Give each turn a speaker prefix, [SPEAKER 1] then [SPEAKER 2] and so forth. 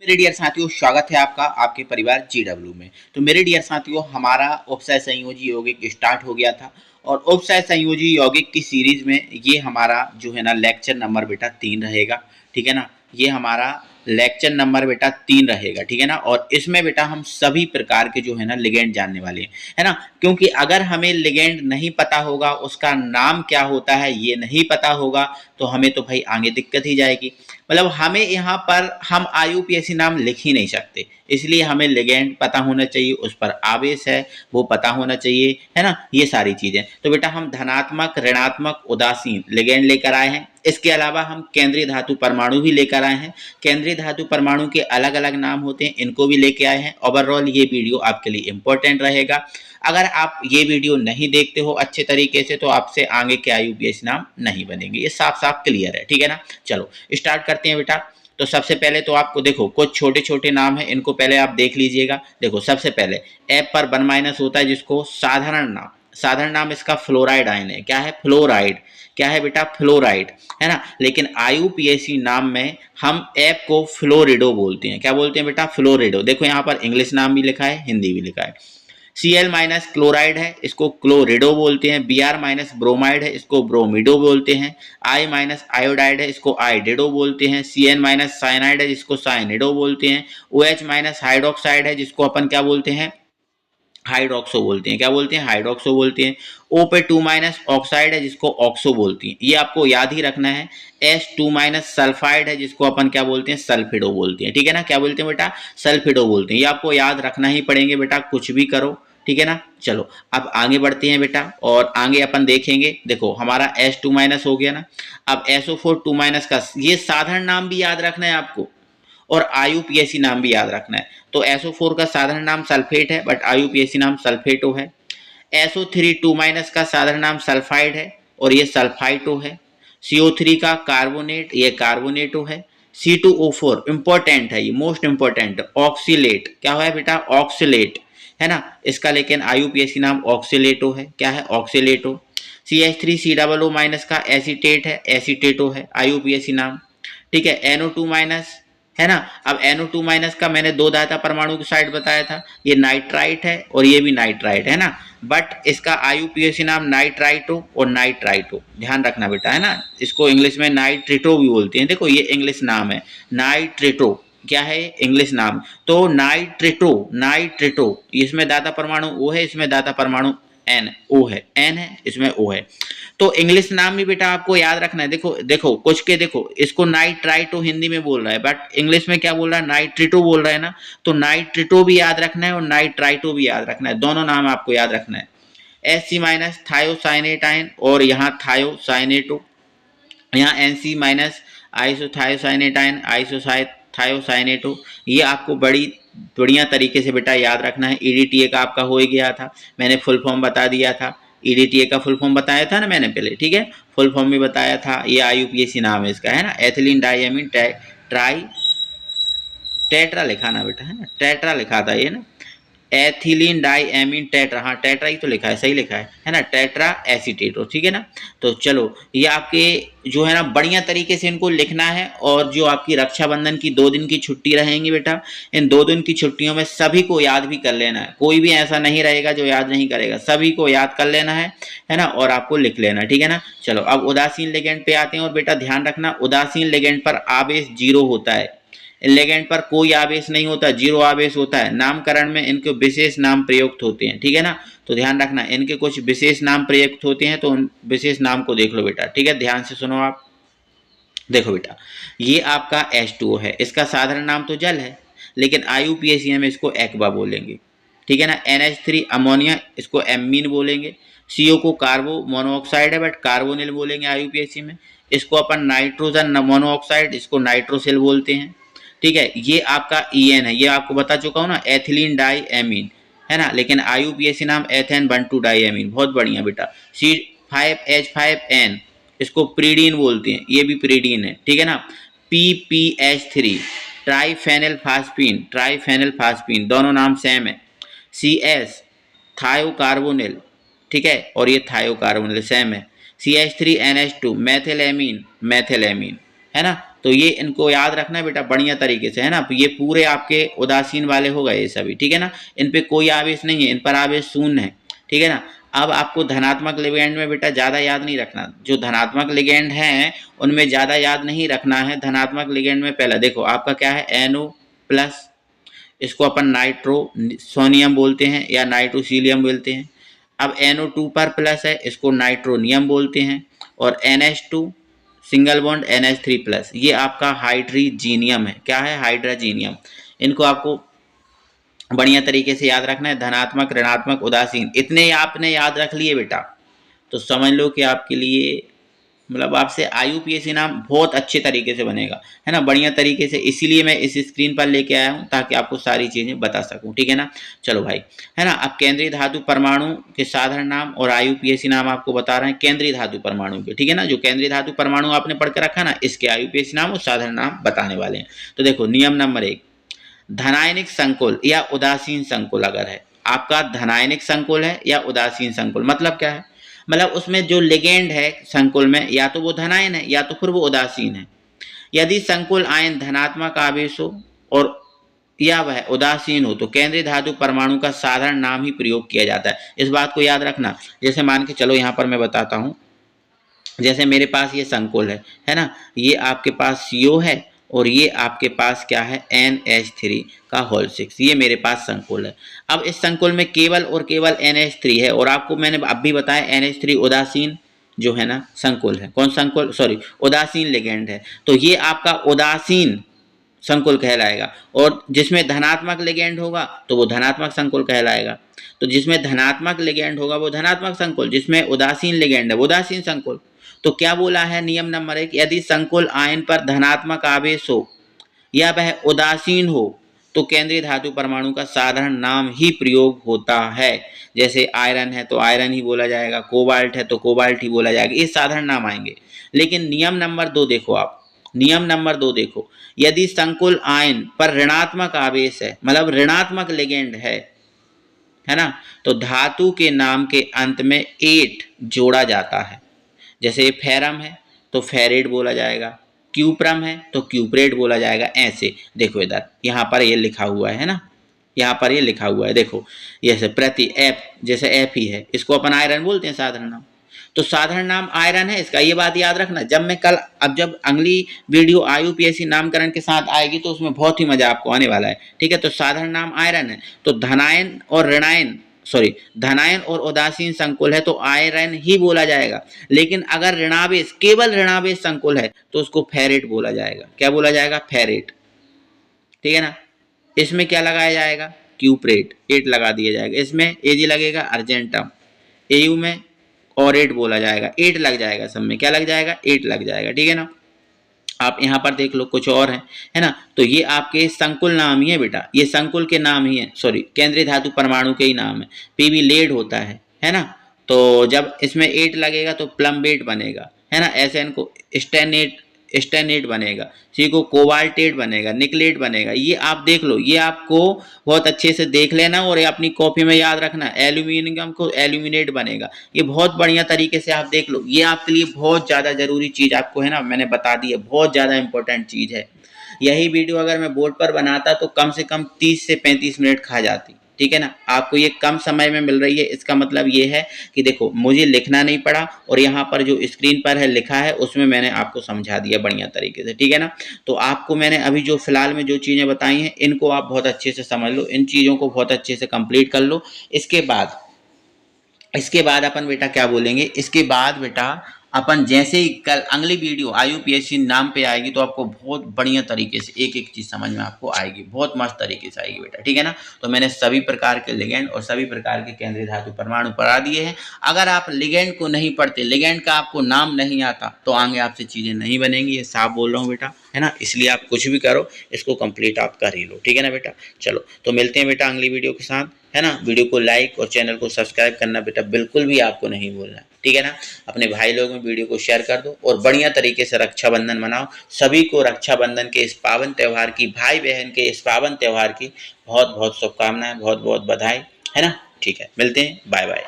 [SPEAKER 1] मेरे डियर साथियों, स्वागत है आपका आपके परिवार GW में। तो मेरे डियर साथियों, हमारा उपसय संयोजी यौगिक स्टार्ट हो गया था और उपसय संयोजी यौगिक की सीरीज में ये हमारा जो है ना लेक्चर नंबर बेटा 3 रहेगा। ठीक है ना, ये हमारा लेक्चर नंबर बेटा 3 रहेगा। ठीक है ना, और इसमें बेटा हम सभी प्रकार के जो है ना लिगेंड जानने वाले हैं, है ना। क्योंकि अगर हमें लिगेंड नहीं पता होगा, उसका नाम क्या होता है ये नहीं पता होगा, तो हमें तो भाई आगे दिक्कत ही जाएगी। मतलब हमें यहाँ पर हम IUPAC नाम लिख ही नहीं सकते, इसलिए हमें लिगेंड पता होना चाहिए, उस पर आवेश है वो पता होना चाहिए, है ना, ये सारी चीजें। तो बेटा हम धनात्मक, ऋणात्मक, उदासीन लिगेंड लेकर आए हैं। इसके अलावा हम केंद्रीय धातु परमाणु भी लेकर आए हैं। केंद्रीय धातु परमाणु के अलग अलग नाम होते हैं, इनको भी लेके आए हैं। ओवरऑल ये वीडियो आपके लिए इंपॉर्टेंट रहेगा। अगर आप ये वीडियो नहीं देखते हो अच्छे तरीके से, तो आपसे आगे के IUPAC नाम नहीं बनेंगे, ये साफ साफ क्लियर है। ठीक है ना, चलो स्टार्ट करते हैं बेटा। तो सबसे पहले तो आपको देखो कुछ छोटे छोटे नाम है, इनको पहले आप देख लीजिएगा। देखो सबसे पहले एप पर 1 माइनस होता है, जिसको साधारण नाम इसका फ्लोराइड आयन है। क्या है? फ्लोराइड। क्या है बेटा? फ्लोराइड, है ना। लेकिन IUPAC नाम में हम ऐप को फ्लोरिडो बोलते हैं। क्या बोलते हैं बेटा? फ्लोरिडो। देखो यहाँ पर इंग्लिश नाम भी लिखा है, हिंदी भी लिखा है। Cl माइनस क्लोराइड है, इसको क्लोरिडो बोलते हैं। Br माइनस ब्रोमाइड है, इसको ब्रोमिडो बोलते हैं। I माइनस आयोडाइड है, इसको आइडिडो बोलते हैं। Cn माइनस साइनाइड है, जिसको साइनिडो बोलते हैं। OH माइनस हाइड्रोक्साइड है, जिसको अपन क्या बोलते हैं? हाइड्रोक्सो बोलते हैं। क्या बोलते हैं? हाइड्रोक्सो बोलते हैं। O पे 2 माइनस ऑक्साइड है, जिसको ऑक्सो बोलती हैं। ये आपको याद ही रखना है। S2 माइनस सल्फाइड है, जिसको अपन क्या बोलते हैं? सल्फिडो बोलते हैं। ठीक है ना, क्या बोलते हैं बेटा? सल्फिडो बोलते हैं। ये आपको याद रखना ही पड़ेंगे बेटा, कुछ भी करो। ठीक है ना, चलो अब आगे बढ़ते हैं बेटा, और आगे अपन देखेंगे। देखो हमारा S2 माइनस हो गया ना। अब SO4 2 माइनस का ये साधारण नाम भी याद रखना है आपको, और IUPAC नाम भी याद रखना है। तो SO4 का साधारण नाम सल्फेट है, बट IUPAC नाम सल्फेटो है। SO3 2 माइनस का साधारण नाम सल्फाइड है, और ये सल्फाइटो है। CO3 का कार्बोनेट, ये कार्बोनेटो है। C2O4 इंपॉर्टेंट है, ये मोस्ट इंपॉर्टेंट, ऑक्सीलेट। क्या है बेटा? ऑक्सीलेट, है ना। इसका लेकिन IUPAC नाम ऑक्सीलेटो है। क्या है? ऑक्सीलेटो। CH3COO माइनस का एसीटेट है, एसीटेटो है IUPAC नाम। ठीक है, NO2 माइनस, है ना। अब NO2 माइनस का मैंने 2 धाता परमाणु की साइड बताया था, ये नाइट्राइट है और ये भी नाइट्राइट है ना। बट इसका IUPAC नाम नाइट्राइटो और नाइट्राइटो, ध्यान रखना बेटा, है ना। इसको इंग्लिश में नाइट्रिटो भी बोलते हैं। देखो ये इंग्लिश नाम है, नाइट्रिटो। क्या है? इंग्लिश नाम। तो नाइट्रिटो, नाइट्रिटो, इसमें दाता परमाणु O है, इसमें दाता परमाणु O है, N है, इसमें O है। तो इंग्लिश नाम भी बेटा आपको याद रखना है। देखो देखो कुछ के, देखो इसको नाइट्राइटो हिंदी में बोल रहा है, बट इंग्लिश में क्या बोल रहा है? नाइट्रिटो बोल रहा है ना। तो नाइट्रिटो भी याद रखना है और नाइट्राइटो भी याद रखना है, दोनों नाम आपको याद रखना है। SC माइनस थायोसाइनेट आयन, और यहाँ थायोसाइनेटो। यहाँ NC minus isothiocyanate ion, thiocyanato. ये आपको बड़ी बढ़िया तरीके से बेटा याद रखना है। EDTA का आपका हो ही गया था, मैंने फुल फॉर्म बता दिया था। EDTA का फुल फॉर्म बताया था ना मैंने पहले, ठीक है, फुल फॉर्म भी बताया था। ये IUPAC नाम है इसका, है ना। एथिलीन डाइएमीन ट्राई टेट्रा लिखा ना बेटा, है ना, टेट्रा लिखा था ये ना, एथिलीन डाइएमीन टेट्रा, हाँ टेट्रा ही तो लिखा है, सही लिखा है ना, टेट्रा एसीटेटो। ठीक है ना। तो चलो ये आपके जो है ना बढ़िया तरीके से इनको लिखना है। और जो आपकी रक्षाबंधन की 2 दिन की छुट्टी रहेंगी बेटा, इन 2 दिन की छुट्टियों में सभी को याद भी कर लेना है। कोई भी ऐसा नहीं रहेगा जो याद नहीं करेगा, सभी को याद कर लेना है ना, और आपको लिख लेना, ठीक है ना। चलो अब उदासीन लिगेंड पे आते हैं, और बेटा ध्यान रखना उदासीन लिगेंड पर आवेश 0 होता है। लिगेंड पर कोई आवेश नहीं होता, 0 आवेश होता है। नामकरण में इनके विशेष नाम प्रयुक्त होते हैं, ठीक है ना। तो ध्यान रखना इनके कुछ विशेष नाम प्रयुक्त होते हैं, तो उन विशेष नाम को देख लो बेटा, ठीक है, ध्यान से सुनो आप। देखो बेटा ये आपका H2O है, इसका साधारण नाम तो जल है, लेकिन IUPAC में इसको एक्वा बोलेंगे, ठीक है ना। NH3 अमोनिया, इसको एमीन बोलेंगे। CO को कार्बो मोनोऑक्साइड है, बट कार्बोनिल बोलेंगे IUPAC में। इसको अपन नाइट्रोजन मोनोऑक्साइड, इसको नाइट्रोसिल बोलते हैं, ठीक है। ये आपका EN है, ये आपको बता चुका हूँ ना, एथिलीन डाई एमीन, है ना। लेकिन IUPAC नाम एथेन 1,2 डाई एमीन, बहुत बढ़िया बेटा। C5H5N, इसको प्रीडीन बोलते हैं, ये भी प्रीडीन है, ठीक है ना। PPH3 ट्राइफेनिल फास्फीन, ट्राइफेनिल फास्फीन, दोनों नाम सेम है। CS थायोकार्बोनिल, ठीक है, और ये थायोकार्बोनिल सेम है। CH3NH2 मैथिलेमीन, मैथिलेमीन, है ना। तो ये इनको याद रखना है बेटा बढ़िया तरीके से, है ना। ये पूरे आपके उदासीन वाले हो गए ये सभी, ठीक है ना। इन पे कोई आवेश नहीं है, इन पर आवेश शून्य है, ठीक है ना। अब आपको धनात्मक लिगेंड में बेटा ज़्यादा याद नहीं रखना, जो धनात्मक लिगेंड हैं उनमें ज़्यादा याद नहीं रखना है। धनात्मक लिगेंड में पहला देखो आपका क्या है, NO+, इसको अपन नाइट्रो सोनियम बोलते हैं या नाइट्रोसीलियम बोलते हैं। अब NO2 पर प्लस है, इसको नाइट्रोनियम बोलते हैं। और NH2 सिंगल बॉन्ड NH3+, ये आपका हाइड्रोजीनियम है। क्या है, हाइड्रोजीनियम। इनको आपको बढ़िया तरीके से याद रखना है, धनात्मक ऋणात्मक उदासीन, इतने आपने याद रख लिए बेटा तो समझ लो कि आपके लिए मतलब आपसे IUPAC नाम बहुत अच्छे तरीके से बनेगा, है ना, बढ़िया तरीके से। इसीलिए मैं इस स्क्रीन पर लेके आया हूँ ताकि आपको सारी चीज़ें बता सकूँ, ठीक है ना। चलो भाई, है ना। अब केंद्रीय धातु परमाणु के साधारण नाम और IUPAC नाम आपको बता रहे हैं केंद्रीय धातु परमाणु के, ठीक है ना। जो केंद्रीय धातु परमाणु आपने पढ़ के रखा ना, इसके IUPAC नाम और साधारण नाम बताने वाले हैं। तो देखो नियम नंबर 1, धनायनिक संकुल या उदासीन संकुल अगर है आपका, धनायनिक संकुल है या उदासीन संकुल, मतलब क्या है, मतलब उसमें जो लिगेंड है संकुल में या तो वो धनायन है या तो फिर वो उदासीन है। यदि संकुल आयन धनात्मक आवेश हो और या वह उदासीन हो तो केंद्रीय धातु परमाणु का साधारण नाम ही प्रयोग किया जाता है। इस बात को याद रखना। जैसे मान के चलो यहाँ पर मैं बताता हूँ, जैसे मेरे पास ये संकुल है ना, ये आपके पास CO है और ये आपके पास क्या है, NH3 का होल 6, ये मेरे पास संकुल है। अब इस संकुल में केवल और केवल NH3 है और आपको मैंने अब भी बताया NH3 उदासीन जो है ना संकुल है। कौन संकुल, सॉरी उदासीन लिगेंड है। तो ये आपका उदासीन संकुल कहलाएगा और जिसमें धनात्मक लिगेंड होगा तो वो धनात्मक संकुल कहलाएगा। तो जिसमें धनात्मक लिगेंड होगा वो धनात्मक संकुल, जिसमें उदासीन लिगेंड है वो उदासीन संकुल। तो क्या बोला है नियम नंबर 1, यदि संकुल आयन पर धनात्मक आवेश हो या वह उदासीन हो तो केंद्रीय धातु परमाणु का साधारण नाम ही प्रयोग होता है। जैसे आयरन है तो आयरन ही बोला जाएगा, कोबाल्ट है तो कोबाल्ट ही बोला जाएगा, ये साधारण नाम आएंगे। लेकिन नियम नंबर 2 देखो आप, नियम नंबर 2 देखो, यदि संकुल आयन पर ऋणात्मक आवेश है, मतलब ऋणात्मक लिगेंड है ना, तो धातु के नाम के अंत में एट जोड़ा जाता है। जैसे फेरम है तो फेरेट बोला जाएगा, क्यूप्रम है तो क्यूप्रेट बोला जाएगा। ऐसे देखो इधर यहाँ पर ये लिखा हुआ है ना, यहाँ पर ये लिखा हुआ है देखो, जैसे प्रति एफ, जैसे एफ ही है, इसको अपन आयरन बोलते हैं साधारण नाम। तो साधारण नाम आयरन है इसका, ये बात याद रखना। जब मैं कल, अब जब अगली वीडियो IUPAC नामकरण के साथ आएगी तो उसमें बहुत ही मजा आपको आने वाला है, ठीक है। तो साधारण नाम आयरन है, तो धनायन और ऋणायन, सॉरी धनायन और उदासीन संकुल है तो आयरन ही बोला जाएगा। लेकिन अगर ऋणावेश, केवल ऋणावेश संकुल है तो उसको फेरेट बोला जाएगा। क्या बोला जाएगा, फेरेट, ठीक है ना। इसमें क्या लगाया जाएगा, क्यूप्रेट, एट लगा दिया जाएगा। इसमें एजी लगेगा अर्जेंटम, AU में और 8 बोला जाएगा, 8 लग जाएगा, सब में क्या लग जाएगा, 8 लग जाएगा, ठीक है ना। आप यहाँ पर देख लो कुछ और है ना। तो ये आपके संकुल नाम ही है बेटा, ये संकुल के नाम ही है, सॉरी केंद्रीय धातु परमाणु के ही नाम है। PB लेड होता है ना। तो जब इसमें 8 लगेगा तो प्लम्बेट बनेगा, है ना। SN को स्टेनेट बनेगा, C को कोबाल्टेट बनेगा, निकलेट बनेगा। ये आप देख लो, ये आपको बहुत अच्छे से देख लेना और ये अपनी कॉपी में याद रखना। एल्यूमिनियम को एल्यूमिनेट बनेगा, ये बहुत बढ़िया तरीके से आप देख लो। ये आपके लिए बहुत ज़्यादा ज़रूरी चीज़ आपको है ना मैंने बता दी है, बहुत ज़्यादा इंपॉर्टेंट चीज़ है। यही वीडियो अगर मैं बोर्ड पर बनाता तो कम से कम 30 से 35 मिनट खा जाती, ठीक है ना। आपको ये कम समय में मिल रही है, इसका मतलब ये है कि देखो मुझे लिखना नहीं पड़ा और यहाँ पर जो स्क्रीन पर है लिखा है उसमें मैंने आपको समझा दिया बढ़िया तरीके से, ठीक है ना। तो आपको मैंने अभी जो फिलहाल में जो चीज़ें बताई हैं इनको आप बहुत अच्छे से समझ लो, इन चीज़ों को बहुत अच्छे से कंप्लीट कर लो। इसके बाद अपन बेटा क्या बोलेंगे, इसके बाद बेटा अपन जैसे ही कल अगली वीडियो IUPAC नाम पे आएगी तो आपको बहुत बढ़िया तरीके से एक एक चीज़ समझ में आपको आएगी, बहुत मस्त तरीके से आएगी बेटा, ठीक है ना। तो मैंने सभी प्रकार के लिगेंड और सभी प्रकार के केंद्रीय धातु परमाणु पढ़ा दिए हैं। अगर आप लिगेंड को नहीं पढ़ते, लिगेंड का आपको नाम नहीं आता तो आगे आपसे चीज़ें नहीं बनेंगी, ये साफ बोल रहा हूँ बेटा, है ना। इसलिए आप कुछ भी करो, इसको कंप्लीट आप कर ही लो, ठीक है ना बेटा। चलो तो मिलते हैं बेटा अगली वीडियो के साथ, है ना। वीडियो को लाइक और चैनल को सब्सक्राइब करना बेटा बिल्कुल भी आपको नहीं भूलना, ठीक है ना। अपने भाई लोगों में वीडियो को शेयर कर दो और बढ़िया तरीके से रक्षाबंधन मनाओ। सभी को रक्षाबंधन के इस पावन त्यौहार की, भाई बहन के इस पावन त्यौहार की बहुत बहुत शुभकामनाएं, बहुत बहुत बधाई, है ना। ठीक है, मिलते हैं, बाय बाय।